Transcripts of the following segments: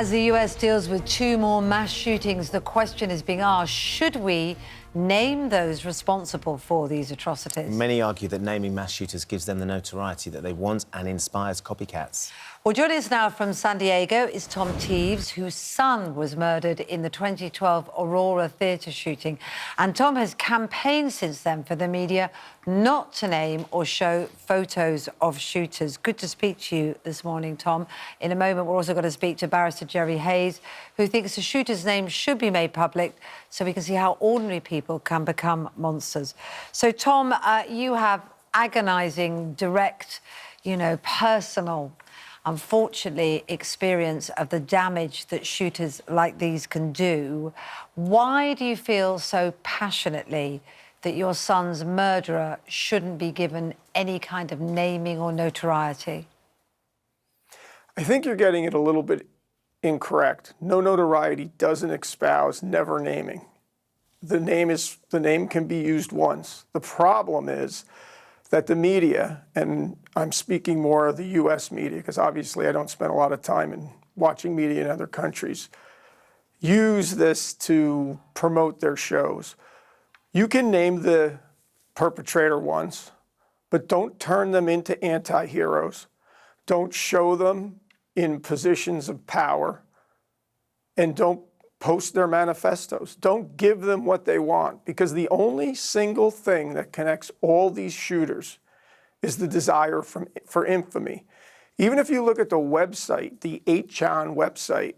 As the US deals with 2 more mass shootings, the question is being asked, should we name those responsible for these atrocities? Many argue that naming mass shooters gives them the notoriety that they want and inspires copycats. Well, joining us now from San Diego is Tom Teves, whose son was murdered in the 2012 Aurora theatre shooting. And Tom has campaigned since then for the media not to name or show photos of shooters. Good to speak to you this morning, Tom. In a moment, we're also going to speak to Barrister Jerry Hayes, who thinks the shooter's name should be made public so we can see how ordinary people can become monsters. So, Tom, you have agonising, direct, personal, unfortunately, experience of the damage that shooters like these can do. Why do you feel so passionately that your son's murderer shouldn't be given any kind of naming or notoriety? I think you're getting it a little bit incorrect. No notoriety doesn't espouse never naming. The name can be used once. The problem is that the media, and I'm speaking more of the US media, because obviously I don't spend a lot of time in watching media in other countries, use this to promote their shows. You can name the perpetrator once, but don't turn them into anti-heroes. Don't show them in positions of power, and don't post their manifestos. Don't give them what they want, because the only single thing that connects all these shooters is the desire for infamy. Even if you look at the website, the 8chan website,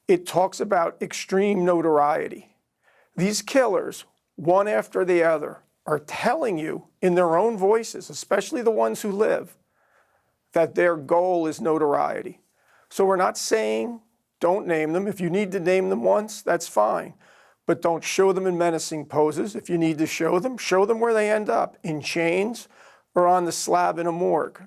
it talks about extreme notoriety. These killers, one after the other, are telling you in their own voices, especially the ones who live, that their goal is notoriety. So we're not saying don't name them. If you need to name them once, that's fine. But don't show them in menacing poses. If you need to show them where they end up, in chains or on the slab in a morgue.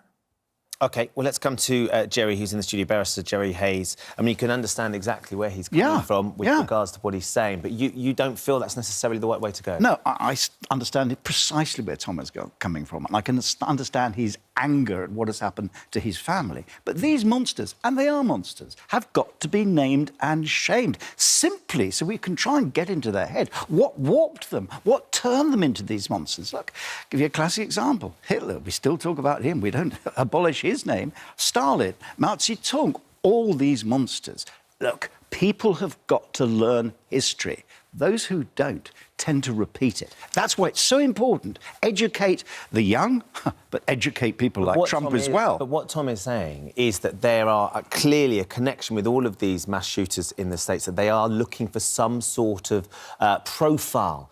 OK, well, let's come to Jerry, who's in the studio, Barrister Jerry Hayes. I mean, you can understand exactly where he's coming from with regards to what he's saying, but you don't feel that's necessarily the right way to go. No, I understand precisely where Tom is coming from, and I can understand his anger at what has happened to his family. But these monsters, and they are monsters, have got to be named and shamed, simply so we can try and get into their head. What warped them? What turned them into these monsters? Look, I'll give you a classic example. Hitler, we still talk about him. We don't abolish his name. Stalin, Mao Zedong, all these monsters. Look, people have got to learn history. Those who don't tend to repeat it. That's why it's so important. Educate the young, but educate people like Trump as well. But what Tom is saying is that there are clearly a connection with all of these mass shooters in the States, that they are looking for some sort of profile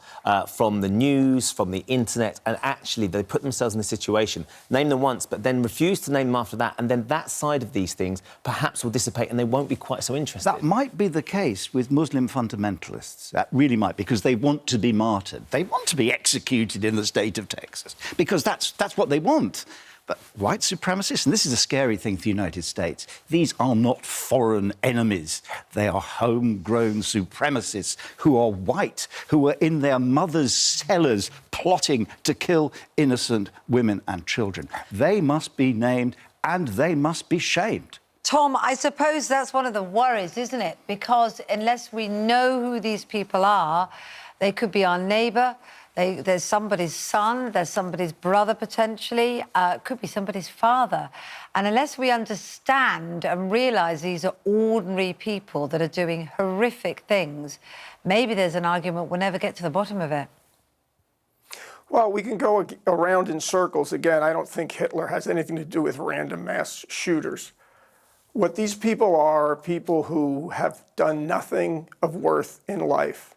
from the news, from the internet, and actually they put themselves in a situation, name them once, but then refuse to name them after that, and then that side of these things perhaps will dissipate and they won't be quite so interested. That might be the case with Muslim fundamentalists. That really might, because they want to be martyred. They want to be executed in the state of Texas, because that's what they want. But white supremacists, and this is a scary thing for the United States, these are not foreign enemies. They are homegrown supremacists who are white, who are in their mothers' cellars plotting to kill innocent women and children. They must be named and they must be shamed. Tom, I suppose that's one of the worries, isn't it? Because unless we know who these people are, they could be our neighbour, there's somebody's son, there's somebody's brother potentially, could be somebody's father. And unless we understand and realise these are ordinary people that are doing horrific things, maybe there's an argument we'll never get to the bottom of it. Well, we can go around in circles. Again, I don't think Hitler has anything to do with random mass shooters. What these people are people who have done nothing of worth in life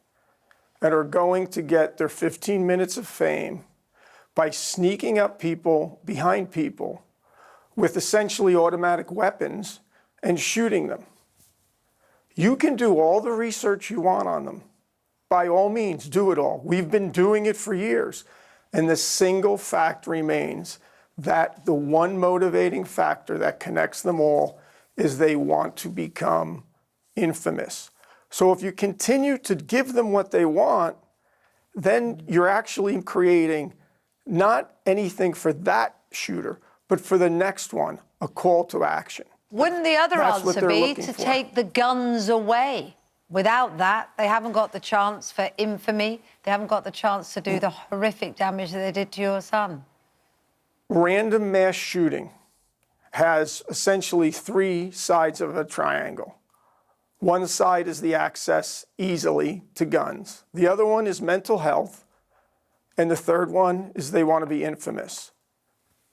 and are going to get their 15 minutes of fame by sneaking up people, behind people, with essentially automatic weapons and shooting them. You can do all the research you want on them. By all means, do it all. We've been doing it for years. And the single fact remains that the one motivating factor that connects them all is they want to become infamous. So if you continue to give them what they want, then you're actually creating not anything for that shooter, but for the next one, a call to action. Wouldn't the other That's what answer they're be looking to for. take the guns away? Without that, they haven't got the chance for infamy. They haven't got the chance to do the horrific damage that they did to your son. Random mass shooting has essentially three sides of a triangle. One side is the access easily to guns. The other one is mental health. And the third one is they want to be infamous.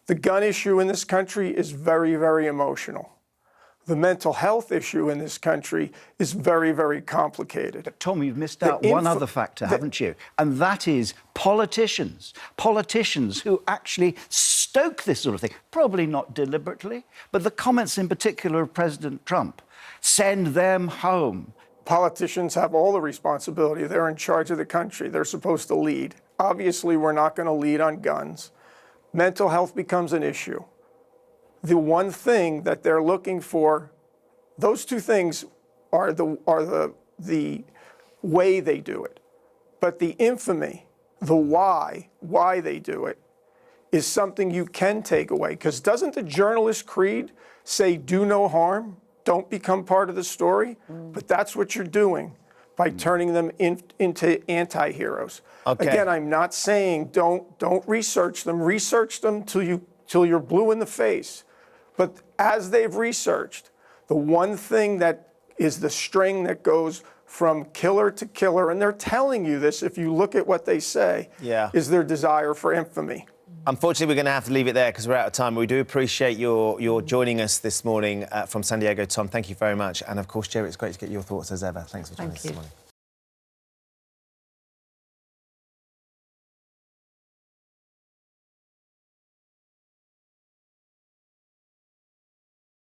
The gun issue in this country is very, very emotional. The mental health issue in this country is very, very complicated. Tom, you've missed out one other factor, haven't you? And that is politicians. Politicians who actually stoke this sort of thing, probably not deliberately, but the comments in particular of President Trump, send them home. Politicians have all the responsibility. They're in charge of the country. They're supposed to lead. Obviously, we're not going to lead on guns. Mental health becomes an issue. The one thing that they're looking for, those two things are the way they do it. But the infamy, the why they do it, is something you can take away. Because doesn't the journalist creed say, do no harm, don't become part of the story? But that's what you're doing by turning them into anti-heroes. Okay. Again, I'm not saying don't research them. Research them till you're blue in the face. But as they've researched, the one thing that is the string that goes from killer to killer, and they're telling you this if you look at what they say, is their desire for infamy. Unfortunately, we're going to have to leave it there because we're out of time. We do appreciate your joining us this morning from San Diego, Tom. Thank you very much. And, of course, Jerry, it's great to get your thoughts as ever. Thanks for joining us this morning.